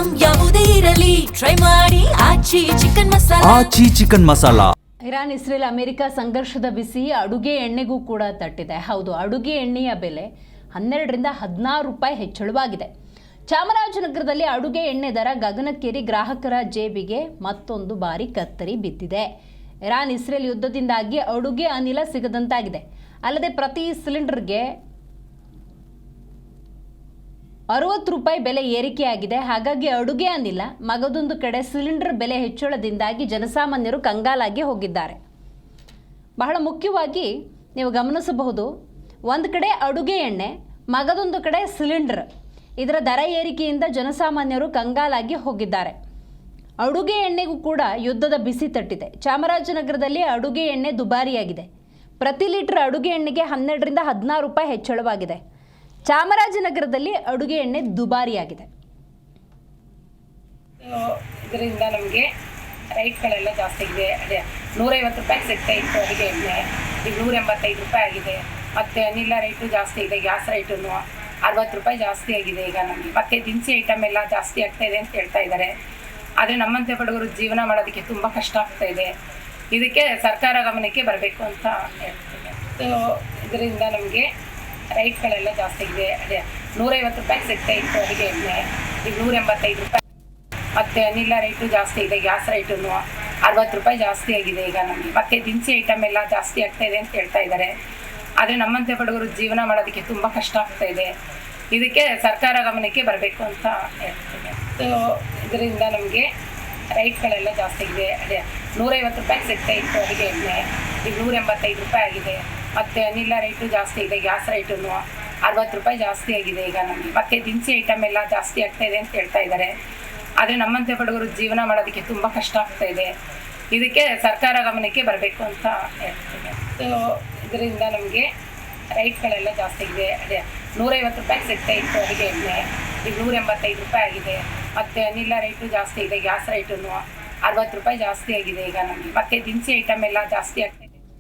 Item ಯಾವುದೇ ಇರಲಿ try ಮಾಡಿ Aachi chicken masala. Iran Israel America ಸಂಘರ್ಷದ ಬಿಸಿ ಅಡುಗೆ ಎಣ್ಣೆಗೂ ಕೂಡ ತಟ್ಟಿದೆ. ಹೌದು, ಅಡುಗೆ ಎಣ್ಣೆಯ ಬೆಲೆ 12ರಿಂದ 16 ರೂಪಾಯಿ ಹೆಚ್ಚಳವಾಗಿದೆ. ಚಾಮರಾಜನಗರದಲ್ಲಿ ಅಡುಗೆ ಎಣ್ಣೆ ದರ ಗಗನಕ್ಕೇರಿ ಗ್ರಾಹಕರ ಜೇಬಿಗೆ ಮತ್ತೊಂದು ಬಾರಿ ಕತ್ತರಿ ಬಿದ್ದಿದೆ. ಇರಾನ್ ಇಸ್ರೇಲ್ ಯುದ್ಧದಿಂದಾಗಿ ಅಡುಗೆ ಅನಿಲ ಸಿಗದಂತಾಗಿದೆ. ಅಲ್ಲದೆ ಪ್ರತಿ ಸಿಲಿಂಡರ್ಗೆ 60 ರೂಪಾಯಿ ಬೆಲೆ ಏರಿಕೆಯಾಗಿದೆ. ಹಾಗಾಗಿ ಅಡುಗೆ ಅನಿಲ ಮಗದೊಂದು ಕಡೆ ಸಿಲಿಂಡರ್ ಬೆಲೆ ಹೆಚ್ಚಳದಿಂದಾಗಿ ಜನಸಾಮಾನ್ಯರು ಕಂಗಾಲಾಗಿ ಹೋಗಿದ್ದಾರೆ. ಬಹಳ ಮುಖ್ಯವಾಗಿ ನೀವು ಗಮನಿಸಬಹುದು, ಒಂದು ಕಡೆ ಅಡುಗೆ ಎಣ್ಣೆ, ಮಗದೊಂದು ಕಡೆ ಸಿಲಿಂಡರ್. ಇದರ ದರ ಏರಿಕೆಯಿಂದ ಜನಸಾಮಾನ್ಯರು ಕಂಗಾಲಾಗಿ ಹೋಗಿದ್ದಾರೆ. ಅಡುಗೆ ಎಣ್ಣೆಗೂ ಕೂಡ ಯುದ್ಧದ ಬಿಸಿ ತಟ್ಟಿದೆ. ಚಾಮರಾಜನಗರದಲ್ಲಿ ಅಡುಗೆ ಎಣ್ಣೆ ದುಬಾರಿಯಾಗಿದೆ. ಪ್ರತಿ ಲೀಟರ್ ಅಡುಗೆ ಎಣ್ಣೆಗೆ 12ರಿಂದ 16 ರೂಪಾಯಿ ಹೆಚ್ಚಳವಾಗಿದೆ. ಚಾಮರಾಜನಗರದಲ್ಲಿ ಅಡುಗೆ ಎಣ್ಣೆ ದುಬಾರಿಯಾಗಿದೆ. ಇದರಿಂದ ನಮಗೆ ರೈಟ್ಗಳೆಲ್ಲ ಜಾಸ್ತಿ ಆಗಿದೆ. ಅದೇ 150 ರೂಪಾಯಿ ಸಿಗ್ತಾ ಇತ್ತು ಅಡುಗೆ ಎಣ್ಣೆ, ಈಗ 185 ರೂಪಾಯಿ ಆಗಿದೆ. ಮತ್ತು ಅನಿಲ ರೇಟು ಜಾಸ್ತಿ ಇದೆ. ಗ್ಯಾಸ್ ರೇಟು 60 ರೂಪಾಯಿ ಜಾಸ್ತಿ ಆಗಿದೆ ಈಗ ನಮಗೆ. ಮತ್ತು ದಿನಸಿ ಐಟಮ್ ಎಲ್ಲ ಜಾಸ್ತಿ ಆಗ್ತಾ ಇದೆ ಅಂತ ಹೇಳ್ತಾ ಇದ್ದಾರೆ. ಆದರೆ ನಮ್ಮಂತೆ ಬಡವರು ಜೀವನ ಮಾಡೋದಕ್ಕೆ ತುಂಬ ಕಷ್ಟ ಆಗ್ತಾ ಇದೆ. ಇದಕ್ಕೆ ಸರ್ಕಾರ ಗಮನಕ್ಕೆ ಬರಬೇಕು ಅಂತ ಹೇಳ್ತೀನಿ. ಇದರಿಂದ ನಮಗೆ ರೈಟ್ಗಳೆಲ್ಲ ಜಾಸ್ತಿ ಆಗಿದೆ. ಅದೇ 150 ರೂಪಾಯಿ ಸಿಗ್ತಾ ಇತ್ತು ಅಡುಗೆ ಎಣ್ಣೆ, ಈಗ 185 ರೂಪಾಯಿ. ಮತ್ತು ಅನಿಲ ರೇಟು ಜಾಸ್ತಿ ಇದೆ. ಗ್ಯಾಸ್ ರೇಟು 60 ರೂಪಾಯಿ ಜಾಸ್ತಿ ಆಗಿದೆ ಈಗ ನಮಗೆ. ಮತ್ತು ದಿನಸಿ ಐಟಮ್ ಎಲ್ಲ ಜಾಸ್ತಿ ಆಗ್ತಾ ಇದೆ ಅಂತ ಹೇಳ್ತಾ ಇದ್ದಾರೆ. ಆದರೆ ನಮ್ಮಂತೆ ಬಡವರು ಜೀವನ ಮಾಡೋದಕ್ಕೆ ತುಂಬ ಕಷ್ಟ ಆಗ್ತಾ ಇದೆ. ಇದಕ್ಕೆ ಸರ್ಕಾರ ಗಮನಕ್ಕೆ ಬರಬೇಕು ಅಂತ ಹೇಳ್ತೀನಿ. ಇದರಿಂದ ನಮಗೆ ರೈಟ್ಗಳೆಲ್ಲ ಜಾಸ್ತಿ ಆಗಿದೆ. ಅದೇ 150 ರೂಪಾಯಿ ಸಿಗ್ತಾ ಇತ್ತು ಅಡುಗೆ ಎಣ್ಣೆ, ಈಗ 185 ರೂಪಾಯಿ ಆಗಿದೆ. ಮತ್ತು ಅನಿಲ ರೇಟು ಜಾಸ್ತಿ ಇದೆ. ಗ್ಯಾಸ್ ರೇಟು 60 ರೂಪಾಯಿ ಜಾಸ್ತಿ ಆಗಿದೆ ಈಗ ನಮಗೆ. ಮತ್ತು ದಿನಸಿ ಐಟಮ್ ಎಲ್ಲ ಜಾಸ್ತಿ ಆಗ್ತಾ ಇದೆ ಅಂತ ಹೇಳ್ತಾ ಇದ್ದಾರೆ. ಆದರೆ ನಮ್ಮಂತೆ ಬಡವರು ಜೀವನ ಮಾಡೋದಕ್ಕೆ ತುಂಬ ಕಷ್ಟ ಆಗ್ತಾ ಇದೆ. ಇದಕ್ಕೆ ಸರ್ಕಾರ ಗಮನಕ್ಕೆ ಬರಬೇಕು ಅಂತ ಹೇಳ್ತೀನಿ. ಇದರಿಂದ ನಮಗೆ ರೈಟ್ಗಳೆಲ್ಲ ಜಾಸ್ತಿ ಆಗಿದೆ. ಅದೇ 150 ರೂಪಾಯಿ ಸಿಗ್ತಾ ಇತ್ತು ಅಡುಗೆ ಎಣ್ಣೆ, ಈಗ 185 ರೂಪಾಯಿ ಆಗಿದೆ. ಮತ್ತು ಅನಿಲ ರೇಟು ಜಾಸ್ತಿ ಇದೆ. ಗ್ಯಾಸ್ ರೇಟು 60 ರೂಪಾಯಿ ಜಾಸ್ತಿ ಆಗಿದೆ ಈಗ ನಮಗೆ. ಮತ್ತು ದಿನಸಿ ಐಟಮ್ ಎಲ್ಲ ಜಾಸ್ತಿ ಆಗ್ತಾ ಇದೆ.